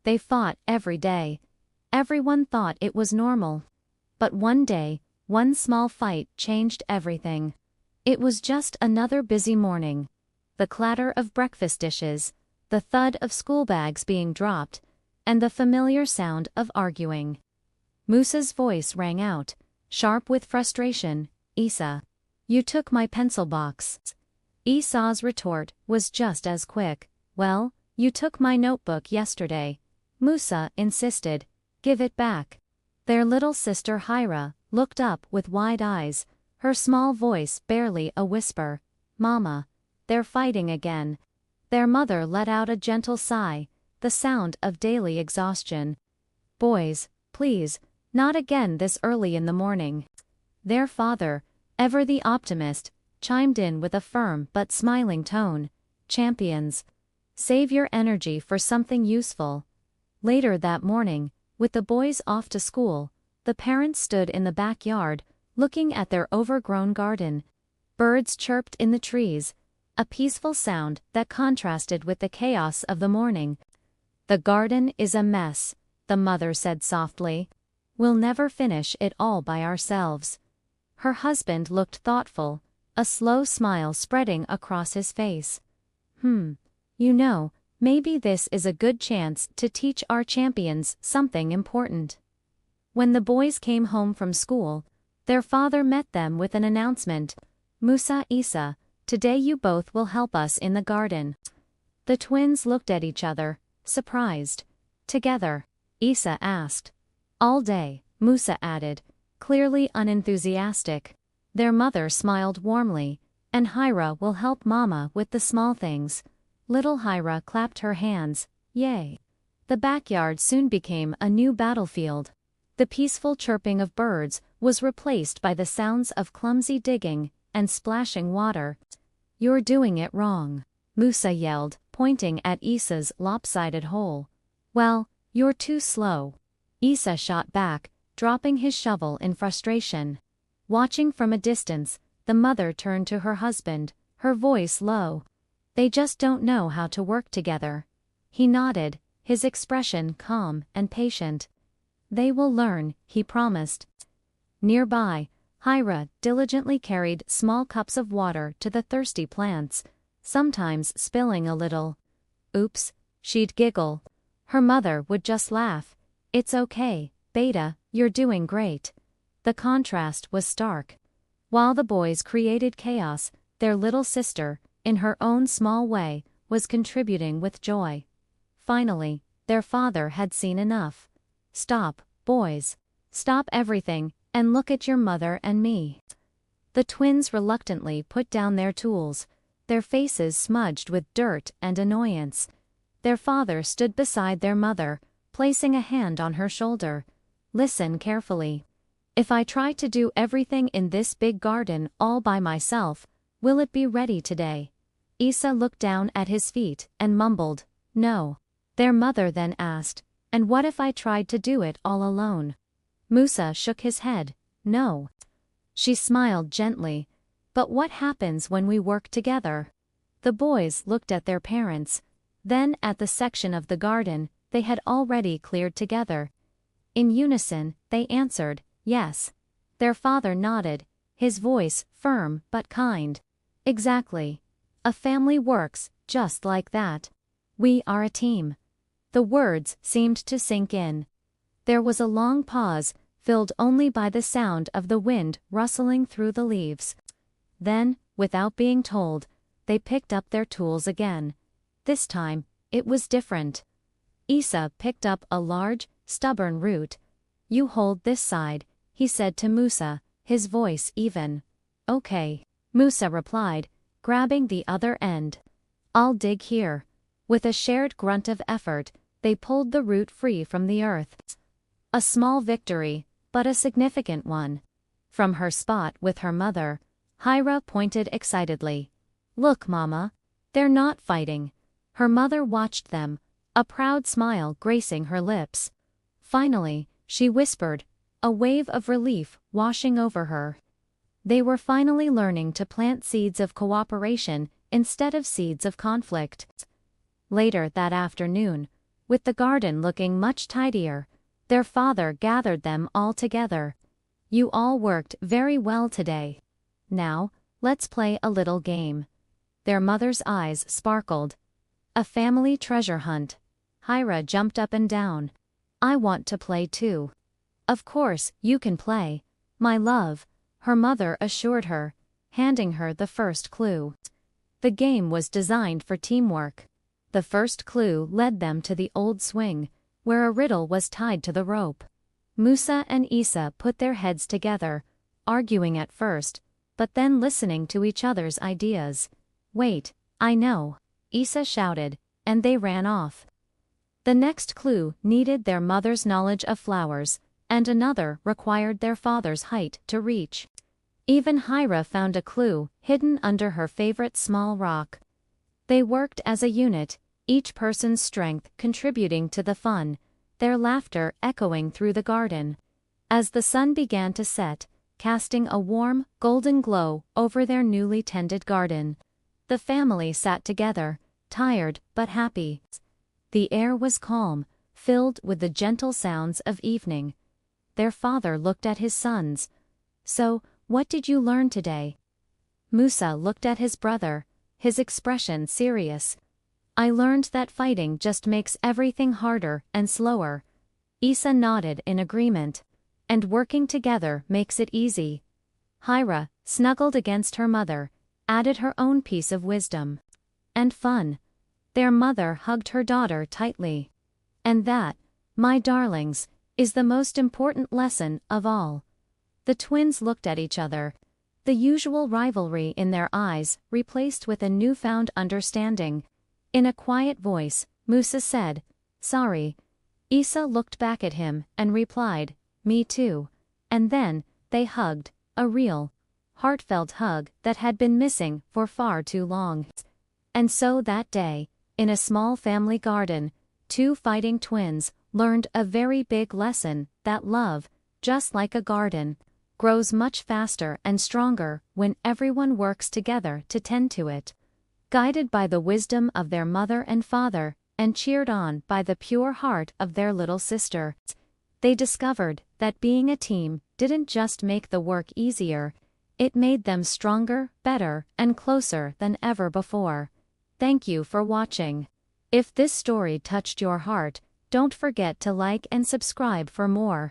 They fought every day. Everyone thought it was normal. But one day, one small fight changed everything. It was just another busy morning. The clatter of breakfast dishes, the thud of school bags being dropped, and the familiar sound of arguing. Musa's voice rang out, sharp with frustration. Isa, you took my pencil box. Isa's retort was just as quick. Well, you took my notebook yesterday. Musa insisted. Give it back. Their little sister Hira looked up with wide eyes, her small voice barely a whisper. Mama, they're fighting again. Their mother let out a gentle sigh, the sound of daily exhaustion. Boys, please, not again this early in the morning. Their father, ever the optimist, chimed in with a firm but smiling tone. Champions, save your energy for something useful. Later that morning, with the boys off to school, the parents stood in the backyard, looking at their overgrown garden. Birds chirped in the trees, a peaceful sound that contrasted with the chaos of the morning. The garden is a mess, the mother said softly. We'll never finish it all by ourselves. Her husband looked thoughtful, a slow smile spreading across his face. You know, maybe this is a good chance to teach our champions something important. When the boys came home from school, their father met them with an announcement. Musa, Isa, today you both will help us in the garden. The twins looked at each other, surprised. Together? Isa asked. All day, Musa added, clearly unenthusiastic. Their mother smiled warmly, and Hira will help Mama with the small things. Little Hira clapped her hands. Yay! The backyard soon became a new battlefield. The peaceful chirping of birds was replaced by the sounds of clumsy digging and splashing water. You're doing it wrong, Musa yelled, pointing at Isa's lopsided hole. Well, you're too slow. Isa shot back, dropping his shovel in frustration. Watching from a distance, the mother turned to her husband, her voice low. They just don't know how to work together. He nodded, his expression calm and patient. They will learn, he promised. Nearby, Hira diligently carried small cups of water to the thirsty plants, sometimes spilling a little. Oops, she'd giggle. Her mother would just laugh. It's okay, Beta, you're doing great. The contrast was stark. While the boys created chaos, their little sister, in her own small way, was contributing with joy. Finally, their father had seen enough. Stop, boys. Stop everything, and look at your mother and me. The twins reluctantly put down their tools, their faces smudged with dirt and annoyance. Their father stood beside their mother, placing a hand on her shoulder. Listen carefully. If I try to do everything in this big garden all by myself, will it be ready today? Isa looked down at his feet and mumbled, No. Their mother then asked, And what if I tried to do it all alone? Musa shook his head, No. She smiled gently. But what happens when we work together? The boys looked at their parents, then at the section of the garden they had already cleared together. In unison, they answered, Yes. Their father nodded, his voice firm but kind. Exactly. A family works just like that. We are a team. The words seemed to sink in. There was a long pause, filled only by the sound of the wind rustling through the leaves. Then, without being told, they picked up their tools again. This time, it was different. Isa picked up a large, stubborn root. You hold this side, he said to Musa, his voice even. Okay, Musa replied, grabbing the other end. I'll dig here. With a shared grunt of effort, they pulled the root free from the earth. A small victory, but a significant one. From her spot with her mother, Hira pointed excitedly. Look, Mama. They're not fighting. Her mother watched them, a proud smile gracing her lips. Finally, she whispered, a wave of relief washing over her. They were finally learning to plant seeds of cooperation instead of seeds of conflict. Later that afternoon, With the garden looking much tidier, their father gathered them all together. You all worked very well today. Now, let's play a little game. Their mother's eyes sparkled. A family treasure hunt. Hira jumped up and down. I want to play too. Of course, you can play, my love, her mother assured her, handing her the first clue. The game was designed for teamwork. The first clue led them to the old swing, where a riddle was tied to the rope. Musa and Isa put their heads together, arguing at first, but then listening to each other's ideas. Wait, I know, Isa shouted, and they ran off. The next clue needed their mother's knowledge of flowers, and another required their father's height to reach. Even Hira found a clue hidden under her favorite small rock. They worked as a unit, each person's strength contributing to the fun, their laughter echoing through the garden. As the sun began to set, casting a warm, golden glow over their newly tended garden, the family sat together, tired but happy. The air was calm, filled with the gentle sounds of evening. Their father looked at his sons. So, what did you learn today? Musa looked at his brother, his expression serious. I learned that fighting just makes everything harder and slower. Isa nodded in agreement. And working together makes it easy. Hira, snuggled against her mother, added her own piece of wisdom. And fun. Their mother hugged her daughter tightly. And that, my darlings, is the most important lesson of all. The twins looked at each other, the usual rivalry in their eyes replaced with a newfound understanding. In a quiet voice, Musa said, "Sorry." Isa looked back at him and replied, "Me too." And then, they hugged, a real, heartfelt hug that had been missing for far too long. And so that day, in a small family garden, two fighting twins learned a very big lesson that love, just like a garden, grows much faster and stronger when everyone works together to tend to it. Guided by the wisdom of their mother and father, and cheered on by the pure heart of their little sister, they discovered that being a team didn't just make the work easier, it made them stronger, better, and closer than ever before. Thank you for watching. If this story touched your heart, don't forget to like and subscribe for more.